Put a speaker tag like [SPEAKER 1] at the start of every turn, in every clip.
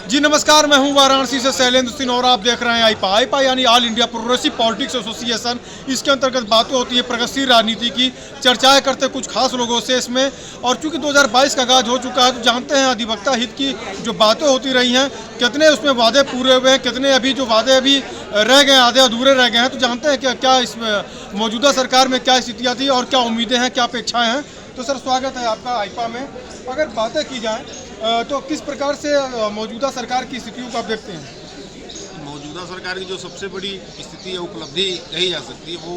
[SPEAKER 1] जी नमस्कार, मैं हूं वाराणसी से शैलेंद्र सिंह और आप देख रहे हैं आईपा यानी all India progressive politics association. इसके अंतर्गत बातें होती है प्रगतिशील राजनीति की, चर्चाएं करते कुछ खास लोगों से इसमें। और चूंकि 2022 का आगाज हो चुका है तो जानते हैं अधिवक्ता हित की जो बातें होती रही हैं, कितने उसमें वादे पूरे हुए हैं, कितने अभी जो वादे अभी रह गए आधे अधूरे रह गए हैं। तो जानते हैं क्या इसमें मौजूदा सरकार में क्या स्थितियाँ थी और क्या उम्मीदें हैं, क्या अपेक्षाएँ हैं। तो सर स्वागत है आपका आईपा में। अगर बातें की जाए तो किस प्रकार से मौजूदा सरकार की स्थितियों को आप देखते हैं?
[SPEAKER 2] मौजूदा सरकार की जो सबसे बड़ी स्थिति है, उपलब्धि कही जा सकती है, वो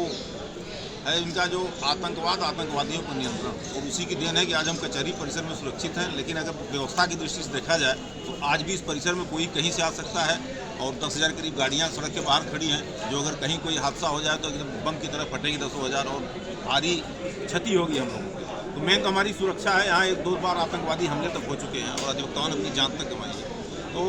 [SPEAKER 2] है इनका जो आतंकवादियों पर नियंत्रण। और उसी की देन है कि आज हम कचहरी परिसर में सुरक्षित हैं। लेकिन अगर व्यवस्था की दृष्टि से देखा जाए तो आज भी इस परिसर में कोई कहीं से आ सकता है और 10,000 करीब गाड़ियाँ सड़क के बाहर खड़ी हैं, जो अगर कहीं कोई हादसा हो जाए तो एकदम बम की तरह फटेंगी 10,000 और भारी क्षति होगी हम लोगों को। तो मेन तो हमारी सुरक्षा है। यहाँ 1-2 बार आतंकवादी हमले तक हो चुके हैं और अधिवक्ताओं ने अपनी जान तक गंवाई है। तो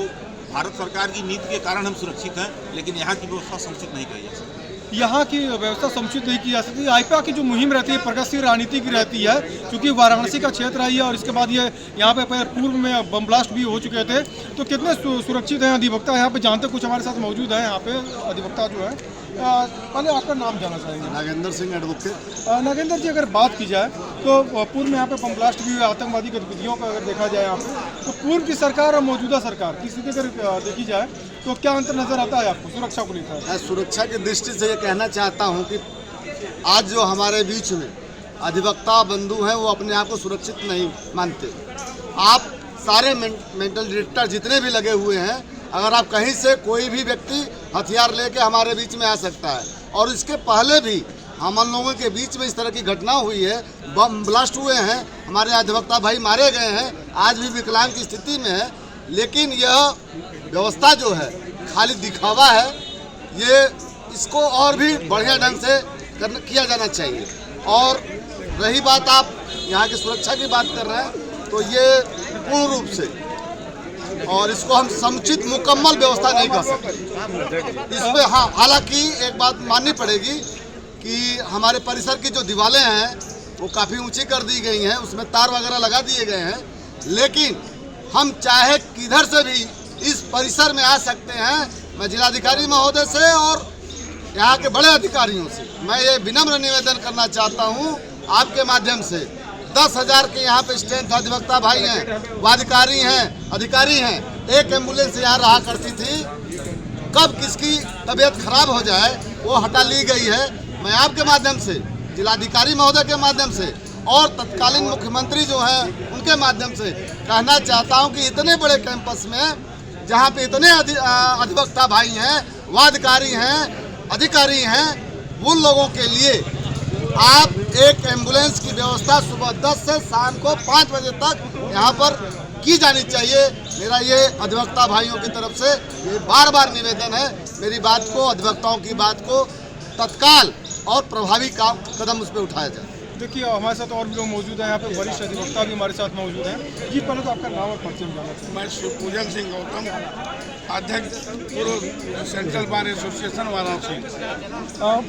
[SPEAKER 2] भारत सरकार की नीति के कारण हम सुरक्षित हैं, लेकिन यहाँ की व्यवस्था समुचित नहीं कही जा सकती।
[SPEAKER 1] यहाँ की व्यवस्था समुचित नहीं की जा सकती। आईपा की जो मुहिम रहती है प्रगतिशील राजनीति की रहती है, क्योंकि वाराणसी का क्षेत्र है और इसके बाद ये यहाँ पे पूर्व में बम ब्लास्ट भी हो चुके थे। तो कितने सुरक्षित हैं अधिवक्ता यहाँ पे, जानते कुछ हमारे साथ मौजूद है यहाँ पे अधिवक्ता जो है। पहले आपका नाम जानना चाहेंगे।
[SPEAKER 3] नागेंद्र सिंह एडवोकेट।
[SPEAKER 1] नागेंद्र जी, अगर बात की जाए तो पूर्व में यहाँ पे बम ब्लास्ट भी हुआ, आतंकवादी गतिविधियों का अगर देखा जाए यहाँ पे, तो पूर्व की सरकार और मौजूदा सरकार की स्थिति अगर देखी जाए तो क्या अंतर नजर आता है आपको सुरक्षा को लेकर?
[SPEAKER 3] मैं सुरक्षा की दृष्टि से ये कहना चाहता हूँ कि आज जो हमारे बीच में अधिवक्ता बंधु हैं वो अपने आप को सुरक्षित नहीं मानते। आप सारे मेंटल डिटेक्टर जितने भी लगे हुए हैं, अगर आप कहीं से कोई भी व्यक्ति हथियार लेके हमारे बीच में आ सकता है। और इसके पहले भी हम लोगों के बीच में इस तरह की घटना हुई है, बम ब्लास्ट हुए हैं, हमारे अधिवक्ता भाई मारे गए हैं, आज भी विकलांग की स्थिति में है। लेकिन यह व्यवस्था जो है खाली दिखावा है। ये इसको और भी बढ़िया ढंग से किया जाना चाहिए। और रही बात आप यहाँ की सुरक्षा की बात कर रहे हैं, तो ये पूर्ण रूप से और इसको हम समुचित मुकम्मल व्यवस्था नहीं कर सकते। इसमें हाँ, हालांकि एक बात माननी पड़ेगी कि हमारे परिसर की जो दीवारें हैं वो काफ़ी ऊंची कर दी गई हैं, उसमें तार वगैरह लगा दिए गए हैं। लेकिन हम चाहे किधर से भी इस परिसर में आ सकते हैं। मैं जिलाधिकारी महोदय से और यहाँ के बड़े अधिकारियों से मैं ये विनम्र निवेदन करना चाहता हूँ आपके माध्यम से। 10,000 के यहाँ पे स्ट्रेंथ अधिवक्ता भाई हैं, वादिकारी हैं, अधिकारी हैं। एक एम्बुलेंस यहाँ रहा करती थी, कब किसकी तबीयत खराब हो जाए वो हटा ली गई है। मैं आपके माध्यम से, जिलाधिकारी महोदय के माध्यम से और तत्कालीन मुख्यमंत्री जो हैं उनके माध्यम से कहना चाहता हूं कि इतने बड़े कैंपस में जहां पे इतने अधिवक्ता भाई हैं, वादकारी हैं, अधिकारी हैं, उन लोगों के लिए आप एक एम्बुलेंस की व्यवस्था सुबह 10 से शाम को 5 बजे तक यहाँ पर की जानी चाहिए। मेरा ये अधिवक्ता भाइयों की तरफ से ये बार निवेदन है। मेरी बात को, अधिवक्ताओं की बात को तत्काल और प्रभावी कदम उस पर उठाया जाए।
[SPEAKER 1] देखिए हमारे साथ और भी लोग मौजूद हैं यहाँ पे, वरिष्ठ अधिवक्ता भी हमारे साथ मौजूद हैं। जी पहले तो आपका नाम और परिचय जानना चाहिए।
[SPEAKER 4] मैं शिवपूजन सिंह गौतम, अध्यक्ष पूर्व सेंट्रल बार एसोसिएशन वाराणसी।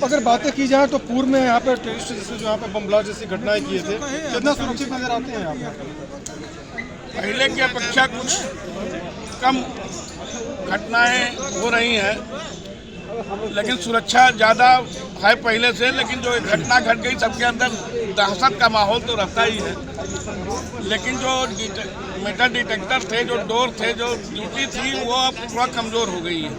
[SPEAKER 1] अगर बातें की जाए तो पूर्व में यहाँ पे टेररिस्ट जैसे जो यहाँ पे बम ब्लास्ट जैसी घटनाएं किए थे, कितना सुरक्षित नजर आते हैं यहाँ पे?
[SPEAKER 4] पहले की अपेक्षा कुछ कम घटनाएं हो रही हैं, लेकिन सुरक्षा ज़्यादा है पहले से। लेकिन जो घटना घट गई, सबके अंदर दहशत का माहौल तो रहता ही है। लेकिन जो मेटल डिटेक्टर थे, जो डोर थे, जो ड्यूटी थी, वो अब थोड़ा कमज़ोर हो गई है।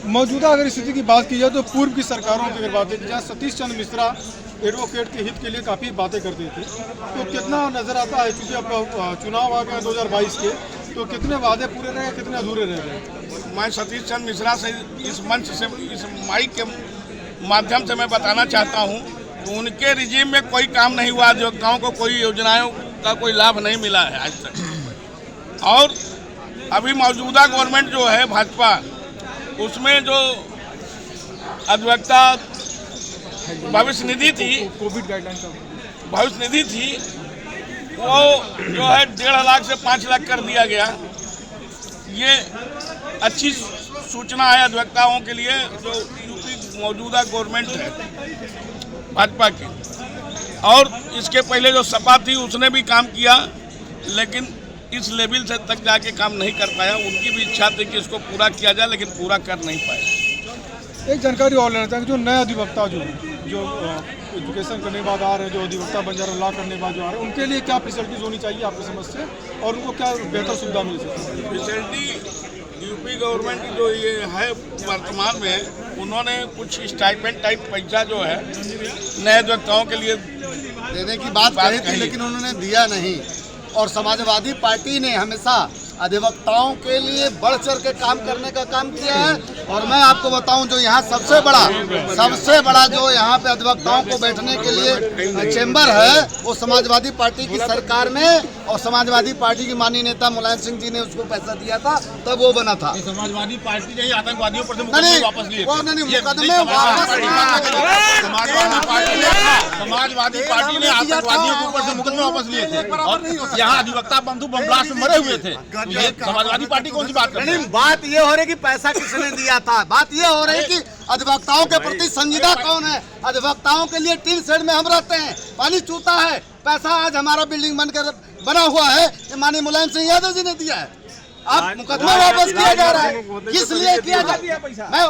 [SPEAKER 1] मौजूदा अगर स्थिति की बात की जाए तो पूर्व की सरकारों की अगर बात की जाए, सतीश चंद्र मिश्रा एडवोकेट के हित के लिए काफ़ी बातें करते थे। तो कितना नज़र आता है, क्योंकि अब चुनाव आ गए 2022 के, तो कितने वादे पूरे रहे, कितने अधूरे रह गए?
[SPEAKER 4] मैं सतीश चंद्र मिश्रा से इस मंच से, इस माइक के माध्यम से मैं बताना चाहता हूं कि उनके रिजीम में कोई काम नहीं हुआ, अधिवक्ताओं को कोई योजनाओं का कोई लाभ नहीं मिला है आज तक। और अभी मौजूदा गवर्नमेंट जो है भाजपा, उसमें जो अधिवक्ता भविष्य निधि थी,
[SPEAKER 1] कोविड गाइडलाइन का
[SPEAKER 4] भविष्य निधि थी, वो जो है 1.5 लाख से 5 लाख कर दिया गया। ये अच्छी सूचना है अधिवक्ताओं के लिए। जो यूपी मौजूदा गवर्नमेंट है भाजपा की, और इसके पहले जो सपा थी उसने भी काम किया, लेकिन इस लेवल से तक जाके काम नहीं कर पाया। उनकी भी इच्छा थी कि इसको पूरा किया जाए, लेकिन पूरा कर नहीं पाए।
[SPEAKER 1] एक जानकारी और लेना चाहेंगे, जो नए अधिवक्ता जो एजुकेशन करने के बाद आ रहे हैं, जो अधिवक्ता बन जा रहे हैं, लॉ करने के बाद जो आ रहे हैं, उनके लिए क्या फैसिलिटीज होनी चाहिए आपकी समझ से, और उनको क्या बेहतर सुविधा मिल सकती है?
[SPEAKER 4] फैसिलिटी यूपी गवर्नमेंट की जो ये है वर्तमान में, उन्होंने कुछ स्टाइपेंड टाइप पैसा जो है नए अधिवक्ताओं के लिए
[SPEAKER 3] देने की बात कही थी, लेकिन उन्होंने दिया नहीं। और समाजवादी पार्टी ने हमेशा अधिवक्ताओं के लिए बढ़ चढ़ के काम करने का काम किया है। और मैं आपको बताऊं, जो यहाँ सबसे बड़ा जो यहाँ पे अधिवक्ताओं को बैठने के लिए चेंबर है, वो समाजवादी पार्टी की सरकार में, और समाजवादी पार्टी की माननीय नेता मुलायम सिंह जी ने उसको पैसा दिया था, तब वो बना था।
[SPEAKER 2] समाजवादी पार्टी ने आतंकवादियों पर
[SPEAKER 3] मुकदमे
[SPEAKER 2] वापस लिए।
[SPEAKER 3] मुकदमे
[SPEAKER 2] समाजवादी पार्टी ने आतंकवादियों के ऊपर से मुकदमे वापस लिए थे, और यहाँ अधिवक्ता बंधु बम ब्लास्ट में मरे हुए थे। ये समाजवादी पार्टी कौन सी बात कर रही है?
[SPEAKER 3] बात ये हो रही कि पैसा किसने दिया था। बात ये हो रही कि अधिवक्ताओं के प्रति संजीदा कौन है। अधिवक्ताओं के लिए टीन शेड में हम रहते हैं, पानी चूता है। पैसा आज हमारा बिल्डिंग बनकर बना हुआ है, ये माननीय मुलायम सिंह यादव जी ने दिया है। अब मुकदमा वापस किया जा रहा है, किस लिए किया जा रहा है? मैं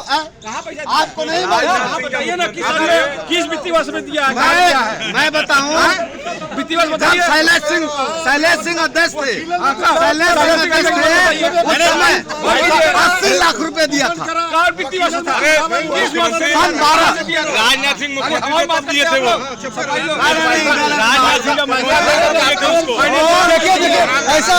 [SPEAKER 3] आपको नहीं बताइए ना
[SPEAKER 4] किस वित्तीय वर्ष में दिया
[SPEAKER 3] है। मैं बताऊं,
[SPEAKER 4] वित्तीय वर्ष बताइए।
[SPEAKER 3] शैलेश सिंह अध्यक्ष थे, उस समय 80 लाख रुपए दिया था।
[SPEAKER 4] वित्तीय वर्ष था
[SPEAKER 2] राजनाथ सिंह मुख्यमंत्री दिए थे वो।
[SPEAKER 1] ऐसा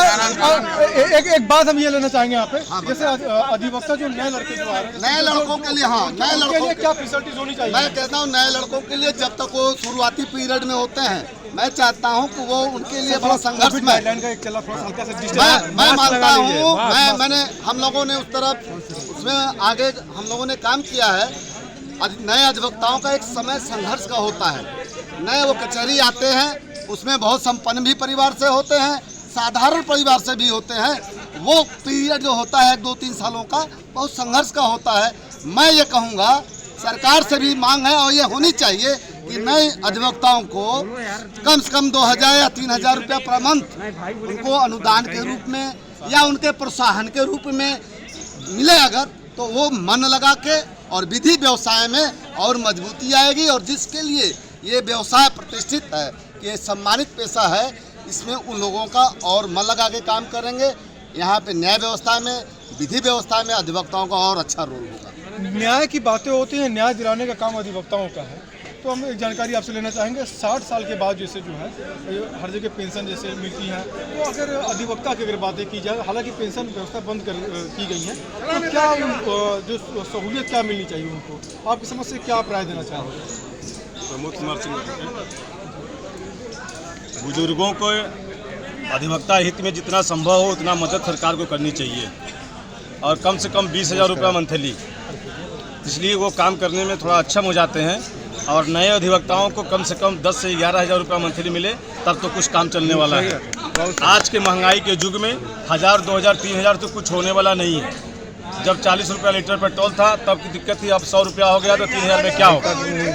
[SPEAKER 1] एक बात हम ये लेना चाहेंगे यहाँ पे, जैसे अधिवक्ता जो नए लड़के जो आ रहे हैं,
[SPEAKER 3] नए लड़कों के लिए, हाँ, नए लड़कों के लिए
[SPEAKER 1] क्या फैसिलिटीज होनी चाहिए?
[SPEAKER 3] मैं कहता हूँ नए लड़कों के लिए, जब तक वो शुरुआती पीरियड में होते हैं, मैं चाहता हूँ कि वो उनके लिए बड़ा संघर्ष में, मैं मानता हूँ, मैंने हम लोगों ने उस तरफ उसमें आगे हम लोगों ने काम किया है। नए अधिवक्ताओं का एक समय संघर्ष का होता है। नए वो कचहरी आते हैं, उसमें बहुत संपन्न भी परिवार से होते हैं, साधारण परिवार से भी होते हैं। वो पीरियड जो होता है 2-3 सालों का, बहुत संघर्ष का होता है। मैं ये कहूँगा, सरकार से भी मांग है और ये होनी चाहिए कि नए अधिवक्ताओं को कम से कम 2000 या 3000 रुपया पर मंथ उनको अनुदान के रूप में या उनके प्रोत्साहन के रूप में मिले अगर, तो वो मन लगा के और विधि व्यवसाय में और मजबूती आएगी। और जिसके लिए ये व्यवसाय प्रतिष्ठित है कि ये सम्मानित पेशा है, इसमें उन लोगों का और मन लगा के काम करेंगे। यहाँ पे न्याय व्यवस्था में, विधि व्यवस्था में अधिवक्ताओं का और अच्छा रोल होगा।
[SPEAKER 1] न्याय की बातें होती हैं, न्याय दिलाने का काम अधिवक्ताओं का है। तो हम एक जानकारी आपसे लेना चाहेंगे, 60 साल के बाद जैसे जो है हर जगह पेंशन जैसे मिलती है, तो अगर अधिवक्ता की अगर बातें की जाए, हालांकि पेंशन व्यवस्था बंद की गई है, तो क्या जो सहूलियत क्या मिलनी चाहिए उनको, आपकी समझ से क्या आप राय देना चाहेंगे?
[SPEAKER 5] प्रमोद कुमार सिंह, बुजुर्गों को अधिवक्ता हित में जितना संभव हो उतना मदद सरकार को करनी चाहिए, और कम से कम 20,000 रुपया मंथली, इसलिए वो काम करने में थोड़ा अक्षम हो जाते हैं। और नए अधिवक्ताओं को कम से कम 10 से 11,000 रुपया मंथली मिले, तब तो कुछ काम चलने वाला है। आज के महंगाई के युग में 1,000, 2,000, 3,000 तो कुछ होने वाला नहीं है। जब 40 रुपया लीटर पेट्रोल था तब की दिक्कत थी, अब 100 रुपया हो गया तो 3,000 में क्या होगा?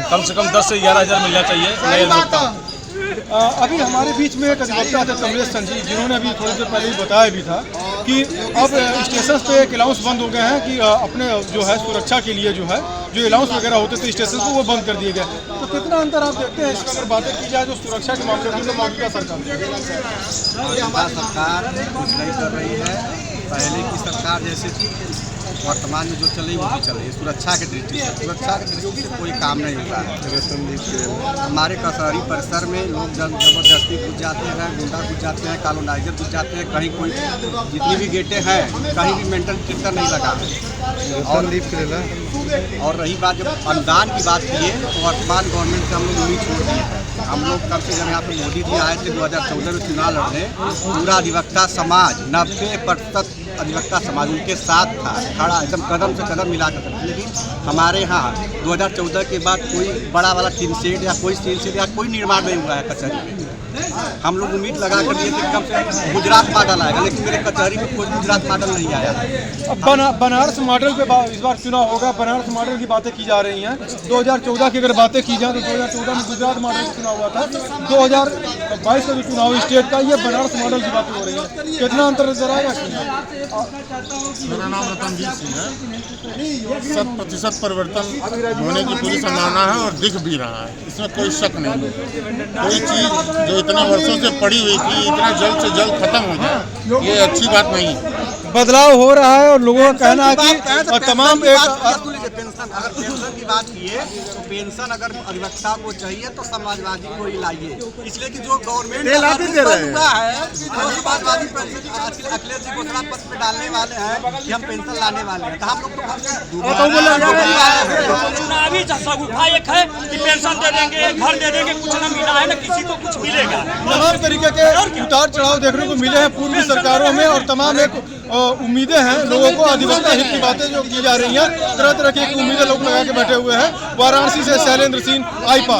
[SPEAKER 5] कम से कम 10 से 11,000 मिलना चाहिए नए अधिवक्ताओं।
[SPEAKER 1] अभी हमारे बीच में एक अधिवक्ता थे कमलेश संजीव, जिन्होंने अभी थोड़ी देर पहले ही बताया भी था कि अब स्टेशन पे एक अलाउंस बंद हो गए हैं कि अपने जो है सुरक्षा के लिए जो है जो अलाउंस वगैरह होते थे स्टेशन को, वो बंद कर दिए गए। तो कितना अंतर आप देखते हैं इसमें, अगर बातें की जाए जो सुरक्षा के मामले में, तो मौजूदा सरकार
[SPEAKER 6] कुछ नहीं कर रही है। पहले की सरकार जैसे थी, वर्तमान में जो चल रही वो भी चल रही है। सुरक्षा की दृष्टि से कोई काम नहीं होता है। हमारे कचहरी परिसर में लोग जबरदस्ती घुस जाते हैं, गुंडा घुस जाते हैं, कॉलोनाइजर घुस जाते हैं। कहीं कोई जितनी भी गेटें हैं, कहीं भी मेंटल डिटेक्टर नहीं लगा है। और रही बात, जब अनुदान की बात की है, तो वर्तमान गवर्नमेंट से हम लोग उम्मीद छोड़ दिए हैं। हम लोग कब से जब यहाँ पर मोदी जी आए थे 2014 में चुनाव लड़ने, पूरा अधिवक्ता समाज 90% अधिवक्ता समाज उनके साथ था, खड़ा एकदम कदम से कदम मिला कर। लेकिन हमारे यहाँ 2014 के बाद कोई बड़ा वाला टीन शेड या कोई स्टील शेड या कोई निर्माण नहीं हुआ है कचहरी में। हम लोग उम्मीद लगा कर दिए थे कि कम से कम गुजरात मॉडल आएगा, लेकिन मेरे कचहरी में कोई गुजरात मॉडल नहीं आया।
[SPEAKER 1] अब बनारस मॉडल पे इस बार चुनाव होगा, बनारस मॉडल की बातें की जा रही हैं। 2014 की अगर बातें की जाए तो 2014 में गुजरात मॉडल का चुनाव हुआ था। 2022 का जो चुनाव स्टेट का, ये बनारस मॉडल की बातें हो रही हैं। कितना अंतर नजर आएगा?
[SPEAKER 7] मेरा नाम रतनजीत सिंह है। 100% परिवर्तन होने की पूरी संभावना है और दिख भी रहा है, इसमें कोई शक नहीं है। कोई चीज़ जो इतने वर्षों से पड़ी हुई थी इतना जल्द से जल्द खत्म हो जाए, ये अच्छी बात नहीं है।
[SPEAKER 1] बदलाव हो रहा है और लोगों का कहना है कि तमाम
[SPEAKER 6] पेंशन, अगर पेंशन की बात की है तो पेंशन अगर अधिवक्ता को चाहिए तो समाजवादी को ही लाइए, इसलिए कि जो गवर्नमेंट हुआ है वो समाजवादी पेंशन अखिलेश जी घोषणा पत्र में डालने वाले हैं कि हम पेंशन लाने वाले हैं। तो हम लोग
[SPEAKER 8] चुनावी शगुफा एक है कि पेंशन दे देंगे, घर दे देंगे, कुछ न मिला है न किसी को कुछ मिलेगा।
[SPEAKER 1] तमाम तरीके के उतार चढ़ाव देखने को मिले हैं पूर्वी सरकारों में और तमाम एक उम्मीदें हैं लोगों को। अधिवक्ता हित की बातें जो की जा रही हैं, तरह तरह की उम्मीदें लोग लगा के बैठे हुए हैं। वाराणसी से शैलेंद्र सिंह, आईपा।